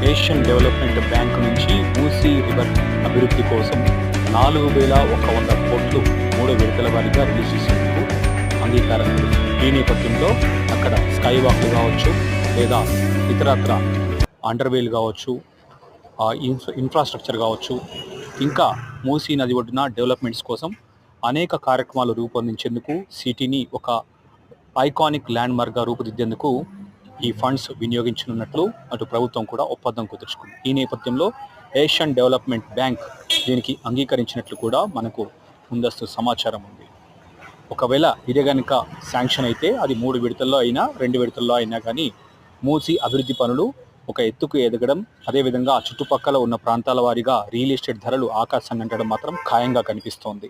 Asian development bank నుంచి Musi river అభివృద్ధి కోసం 4,100 కోట్లు 3 విడతల వారీగా రిలీజ్ చేసేందుకు అంగీకారం ఉంది. ఈ నేపథ్యంలో అక్కడ స్కై వాక్లు కావచ్చు, లేదా ఇతరత్ర అండర్వేలు కావచ్చు, ఇన్ఫ్రాస్ట్రక్చర్ కావచ్చు, ఇంకా మూసీ నది ఒడ్డున డెవలప్మెంట్స్ కోసం అనేక కార్యక్రమాలు రూపొందించేందుకు సిటీని ఒక ఐకానిక్ ల్యాండ్మార్క్గా రూపుదిద్దేందుకు ఈ ఫండ్స్ వినియోగించనున్నట్లు అటు ప్రభుత్వం కూడా ఒప్పందం కుదుర్చుకుంది. ఈ నేపథ్యంలో ఏషియన్ డెవలప్మెంట్ బ్యాంక్ దీనికి అంగీకరించినట్లు కూడా మనకు ముందస్తు సమాచారం ఉంది. ఒకవేళ ఇదే కనుక శాంక్షన్ అయితే అది 3 విడతల్లో అయినా 2 విడతల్లో అయినా కానీ మూసీ అభివృద్ధి పనులు ఒక ఎత్తుకు ఎదగడం, అదేవిధంగా చుట్టుపక్కల ఉన్న ప్రాంతాల వారీగా రియల్ ఎస్టేట్ ధరలు ఆకాశాన్ని అంటడం మాత్రం ఖాయంగా కనిపిస్తోంది.